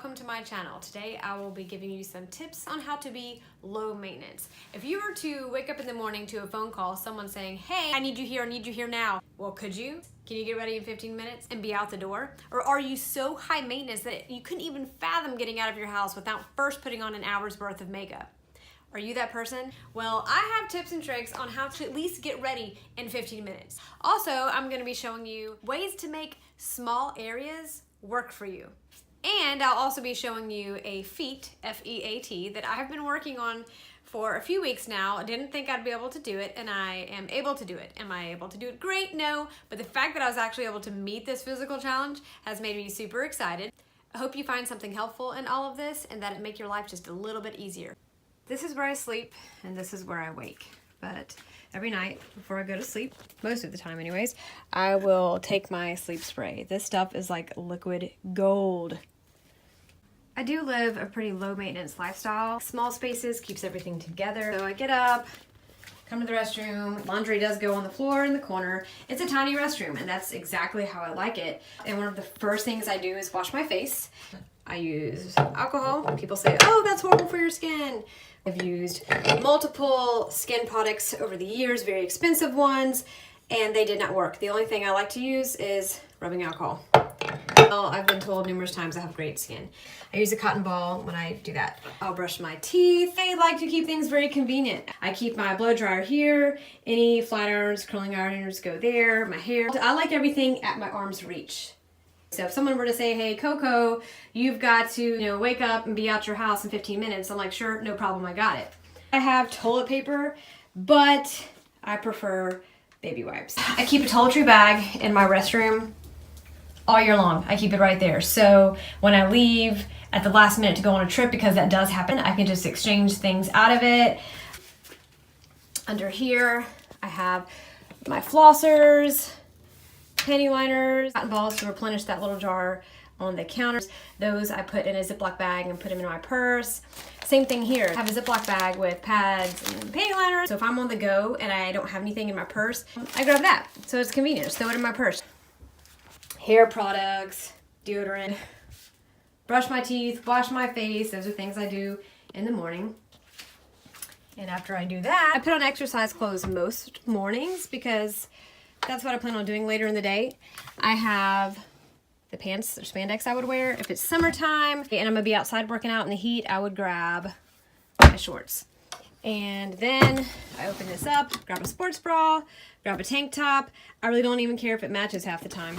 welcome to my channel. Today I will be giving you some tips on how to be low maintenance. If you were to wake up in the morning to a phone call, someone saying, hey, I need you here now. Well, could you? Can you get ready in 15 minutes and be out the door? Or are you so high maintenance that you couldn't even fathom getting out of your house without first putting on an hour's worth of makeup? Are you that person? Well, I have tips and tricks on how to at least get ready in 15 minutes. Also, I'm gonna be showing you ways to make small areas work for you. And I'll also be showing you a feat, F-E-A-T, that I've been working on for a few weeks now. I didn't think I'd be able to do it, and I am able to do it. Am I able to do it? Great, no. But the fact that I was actually able to meet this physical challenge has made me super excited. I hope you find something helpful in all of this and that it make your life just a little bit easier. This is where I sleep, and this is where I wake. But every night before I go to sleep, most of the time anyways, I will take my sleep spray. This stuff is like liquid gold. I do live a pretty low maintenance lifestyle. Small spaces keeps everything together. So I get up, come to the restroom. Laundry does go on the floor in the corner. It's a tiny restroom, and that's exactly how I like it. And one of the first things I do is wash my face. I use alcohol. People say, oh, that's horrible for your skin. I've used multiple skin products over the years, very expensive ones, and they did not work. The only thing I like to use is rubbing alcohol. Well, I've been told numerous times I have great skin. I use a cotton ball when I do that. I'll brush my teeth. I like to keep things very convenient. I keep my blow dryer here. Any flat irons, curling irons go there. My hair. I like everything at my arm's reach. So if someone were to say, hey, Coco, you've got to, wake up and be out your house in 15 minutes, I'm like, sure, no problem, I got it. I have toilet paper, but I prefer baby wipes. I keep a toiletry bag in my restroom all year long. I keep it right there. So when I leave at the last minute to go on a trip, because that does happen, I can just exchange things out of it. Under here, I have my flossers, panty liners, cotton balls to replenish that little jar on the counters. Those I put in a Ziploc bag and put them in my purse. Same thing here. I have a Ziploc bag with pads and panty liners. So if I'm on the go and I don't have anything in my purse, I grab that. So it's convenient. Just throw it in my purse. Hair products, deodorant, brush my teeth, wash my face. Those are things I do in the morning. And after I do that, I put on exercise clothes most mornings because that's what I plan on doing later in the day. I have the pants or spandex I would wear. If it's summertime and I'm gonna be outside working out in the heat, I would grab my shorts. And then I open this up, grab a sports bra, grab a tank top. I really don't even care if it matches half the time.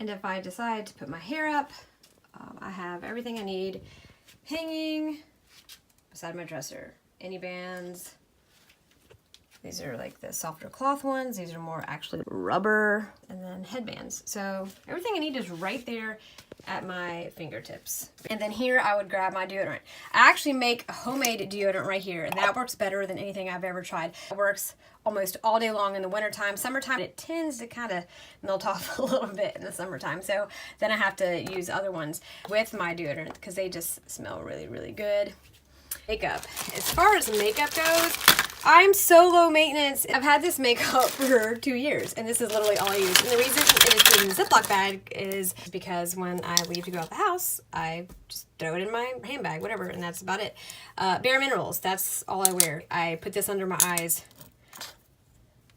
And if I decide to put my hair up, I have everything I need hanging beside my dresser. Any bands. These are like the softer cloth ones. These are more actually rubber. And then headbands. So everything I need is right there at my fingertips. And then here I would grab my deodorant. I actually make a homemade deodorant right here, and that works better than anything I've ever tried. It works almost all day long in the wintertime. Summertime, it tends to kind of melt off a little bit in the summertime. So then I have to use other ones with my deodorant because they just smell really, really good. Makeup. As far as makeup goes, I'm so low maintenance. I've had this makeup for 2 years, and this is literally all I use. And the reason it is in a Ziploc bag is because when I leave to go out the house, I just throw it in my handbag, whatever, and that's about it. Bare Minerals, that's all I wear. I put this under my eyes,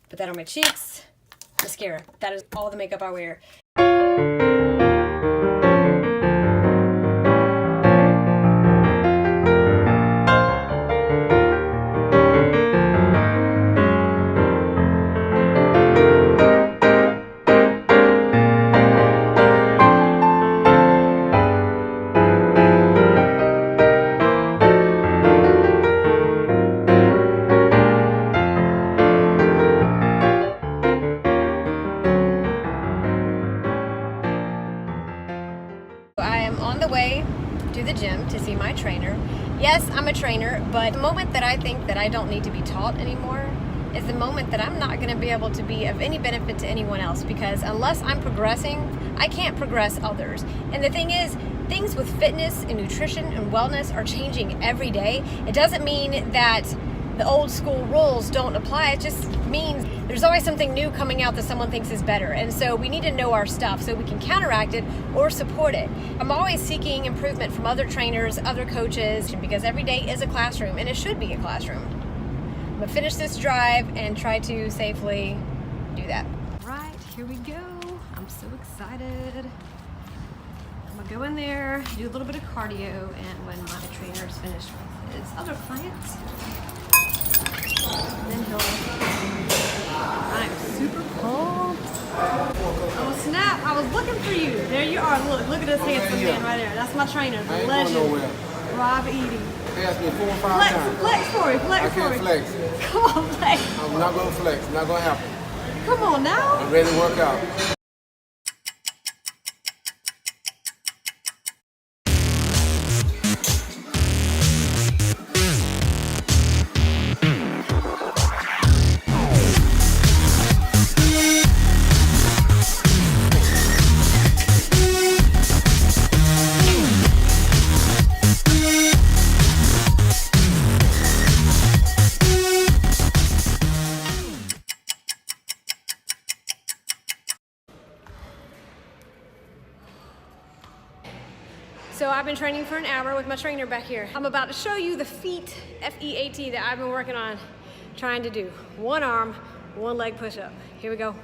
put that on my cheeks, mascara. That is all the makeup I wear. To the gym to see my trainer. Yes, I'm a trainer, but the moment that I think that I don't need to be taught anymore is the moment that I'm not going to be able to be of any benefit to anyone else, because unless I'm progressing, I can't progress others. And the thing is, things with fitness and nutrition and wellness are changing every day. It doesn't mean that the old school rules don't apply. It just means there's always something new coming out that someone thinks is better. And so we need to know our stuff so we can counteract it or support it. I'm always seeking improvement from other trainers, other coaches, because every day is a classroom, and it should be a classroom. I'm gonna finish this drive and try to safely do that. All right, here we go. I'm so excited. I'm gonna go in there, do a little bit of cardio, and when my trainer is finished with his other clients, then I'm super pumped. Oh snap, I was looking for you. There you are, look at this handsome man right there. That's my trainer, the legend, Rob Eady. They asked me 4 or 5 times. Flex for me, flex for me. I can't flex. Come on, flex. I'm not gonna flex, not gonna happen. Come on now. I'm ready to work out. So I've been training for an hour with my trainer back here. I'm about to show you the feat, F-E-A-T, that I've been working on trying to do. One arm, one leg push-up. Here we go.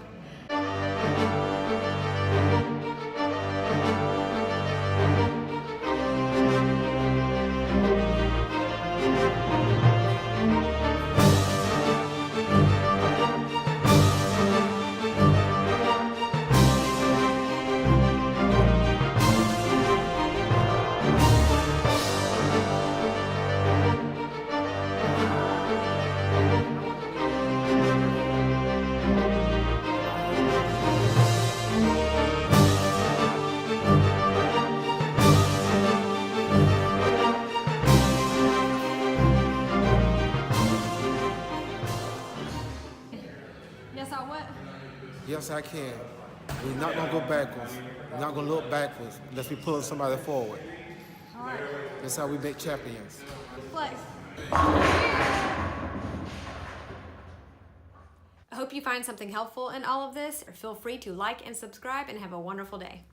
Yes, I can. We're not gonna go backwards. We're not gonna look backwards unless we pull somebody forward. All right. That's how we make champions. Flex. I hope you find something helpful in all of this. Feel free to like and subscribe and have a wonderful day.